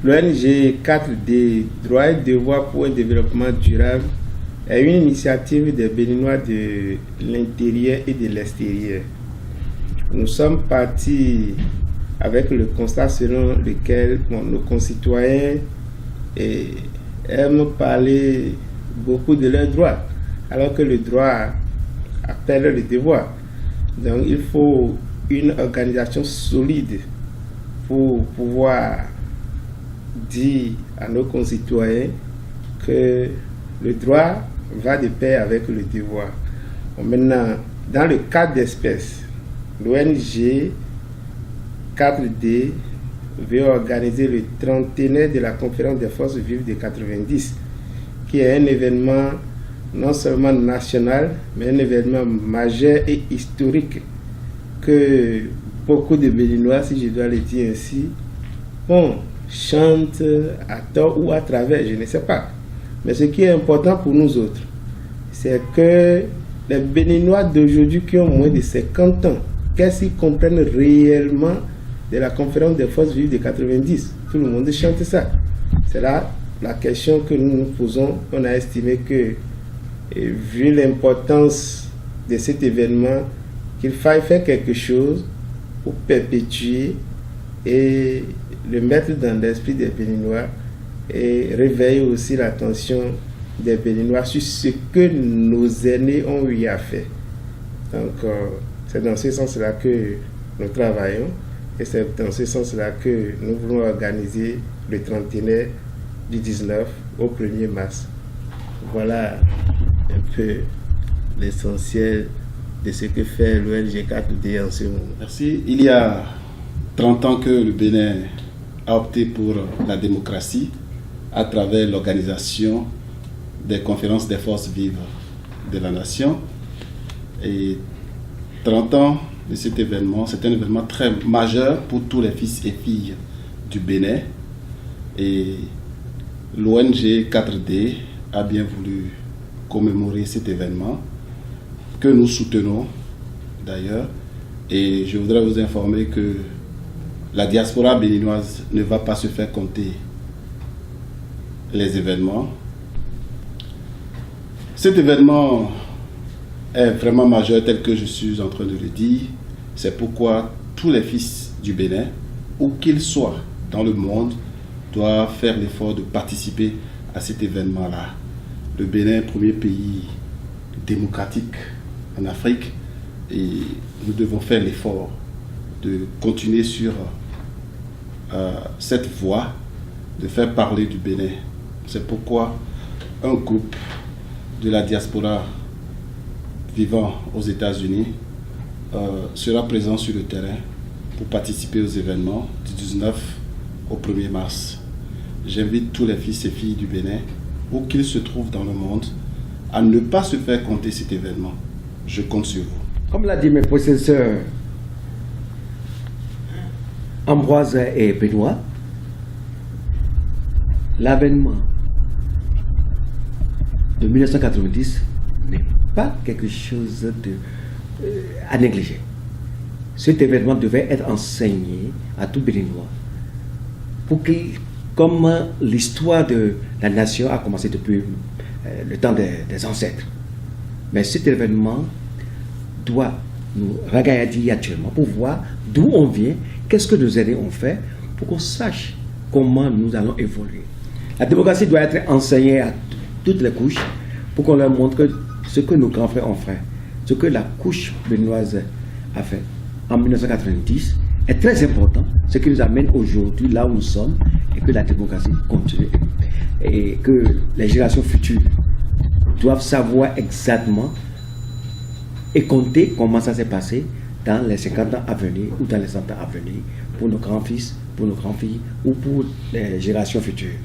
L'ONG 4D, Droits et devoirs pour un développement durable, est une initiative des Béninois de l'intérieur et de l'extérieur. Nous sommes partis avec le constat selon lequel nos concitoyens aiment parler beaucoup de leurs droits, alors que le droit appelle le devoir. Donc il faut une organisation solide pour pouvoir dire à nos concitoyens que le droit va de pair avec le devoir. Bon, maintenant, dans le cas d'espèce, l'ONG 4D veut organiser le 30e de la conférence des forces vives de 90, qui est un événement non seulement national, mais un événement majeur et historique que beaucoup de Béninois, si je dois le dire ainsi, chantent à tort ou à travers, je ne sais pas. Mais ce qui est important pour nous autres, c'est que les Béninois d'aujourd'hui qui ont moins de 50 ans, qu'est-ce qu'ils comprennent réellement de la conférence des forces vives de 90? Tout le monde chante ça. C'est là la question que nous nous posons. On a estimé que, vu l'importance de cet événement, qu'il faille faire quelque chose pour perpétuer et le mettre dans l'esprit des Béninois et réveiller aussi l'attention des Béninois sur ce que nos aînés ont eu à faire. Donc, c'est dans ce sens-là que nous travaillons et c'est dans ce sens-là que nous voulons organiser le 31 du 19 au 1er mars. Voilà un peu l'essentiel de ce que fait l'ONG 4D en ce moment. Merci. Il y a 30 ans que le Bénin a opté pour la démocratie à travers l'organisation des conférences des forces vives de la nation. Et 30 ans de cet événement, c'est un événement très majeur pour tous les fils et filles du Bénin. Et l'ONG 4D a bien voulu commémorer cet événement que nous soutenons d'ailleurs. Et je voudrais vous informer que la diaspora béninoise ne va pas se faire compter les événements. Cet événement est vraiment majeur tel que je suis en train de le dire. C'est pourquoi tous les fils du Bénin, où qu'ils soient dans le monde, doivent faire l'effort de participer à cet événement-là. Le Bénin, premier pays démocratique en Afrique, et nous devons faire l'effort de continuer sur cette voie, de faire parler du Bénin. C'est pourquoi un groupe de la diaspora vivant aux États-Unis sera présent sur le terrain pour participer aux événements du 19 au 1er mars. J'invite tous les fils et filles du Bénin, où qu'ils se trouvent dans le monde, à ne pas se faire compter cet événement. Je compte sur vous. Comme l'a dit mes professeurs Ambroise et Benoît, l'avènement de 1990 n'est pas quelque chose à négliger. Cet événement devait être enseigné à tout Béninois pour que, comme l'histoire de la nation a commencé depuis le temps des ancêtres, mais cet événement doit nous regarder actuellement pour voir d'où on vient, qu'est-ce que nos aînés ont fait, pour qu'on sache comment nous allons évoluer. La démocratie doit être enseignée à toutes les couches pour qu'on leur montre ce que nos grands frères ont fait, ce que la couche béninoise a fait en 1990 est très important, ce qui nous amène aujourd'hui là où nous sommes et que la démocratie continue et que les générations futures doivent savoir exactement et compter comment ça s'est passé dans les 50 ans à venir ou dans les 100 ans à venir pour nos grands-fils, pour nos grands-filles ou pour les générations futures.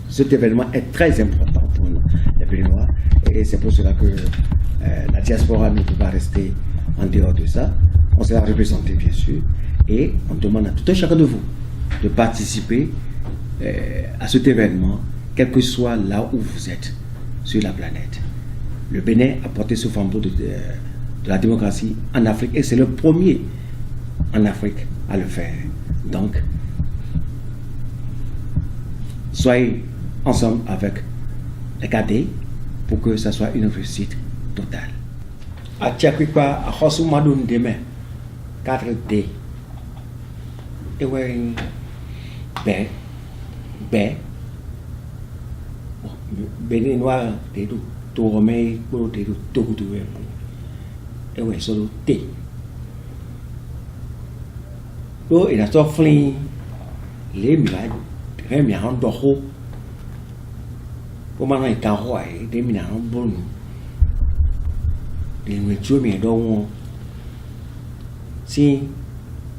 Cet événement est très important pour nous, les Béninois, et c'est pour cela que la diaspora ne peut pas rester en dehors de ça. On sera représenté bien sûr et on demande à tout un chacun de vous de participer à cet événement, quel que soit là où vous êtes sur la planète. Le Bénin a porté ce flambeau de la démocratie en Afrique et c'est le premier en Afrique à le faire. Donc, soyez ensemble avec les cadets pour que ça soit une réussite totale. À Tchakwipa, à Hosumadoun demain, 4D. Et ouais, Béninois, t'es tout remets, pour t'es tout et ouais, solo T. Là, il a sorti les milages, les milages d'or. Pour moi, il y a des milages bons. Les métiers, mais donc, si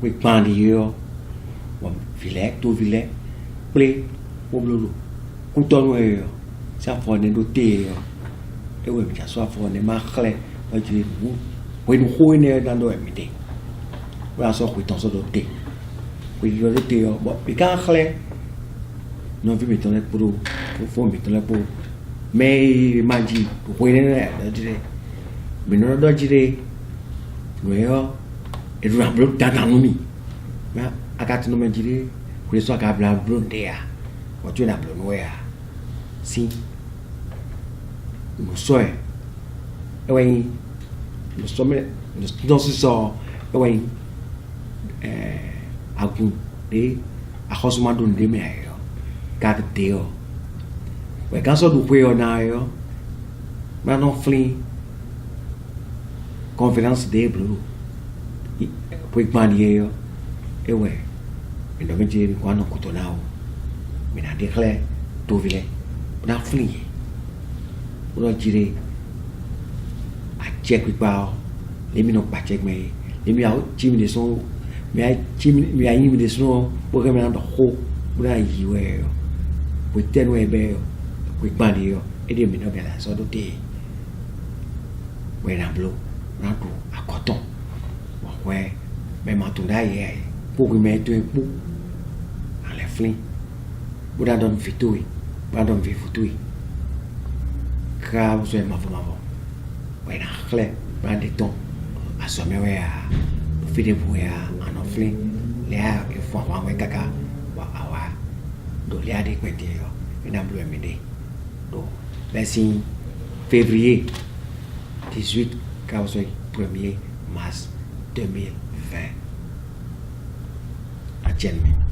vous parlez, filet, tout filet, play, au boulot, couteau, ça fait des dotés, et oui, ça soit fait des marques, et tu oui, nous jouons dans le MD. Voilà, ça, oui, dans ce doté. Oui, le doté, bon, et quand non, vous mettez pour faut mettre pour. Mais, m'a dit, oui, mais non, non, je dirais, oui, et nous avons dans nous. Mais, à quatre nous me dirait, vous êtes à la blonde, ou tu es la blonde, si nous sommes, oui, nous sommes dans ce sort, oui, à vous, et à Rosman donne des meilleurs, quatre théo. Oui, quand ça nous peut en ailleurs, maintenant, flin, conférence des bleus, pour expandir, et ouais, et donc, je vais voir nos couteaux là, mais dans des clés, tout villet, on a flin, on a tiré, à check with power, les minons pas check, mais les minons, chim de son, mais il y a une de son, pour que maintenant, pour la y ouais, pour tenir ouais, pour expandir, et des minons, bien là, ça doit être, ouais, dans bleu, dans tout, à coton, ouais, mais maintenant, d'ailleurs, pour que mettre un bout, dans les flins, pour la donner fitouille, pour la donner fitouille, car vous êtes ma femme avant, ouais, dans clé, prendre des tons, à sommer, ouais, à faire des bruits, en offlin, les a, il faut avoir un caca, donc il y a des quêtes, et dans le MD. Donc, merci, février 18, car vous êtes 1er mars 2020. À Tchenme.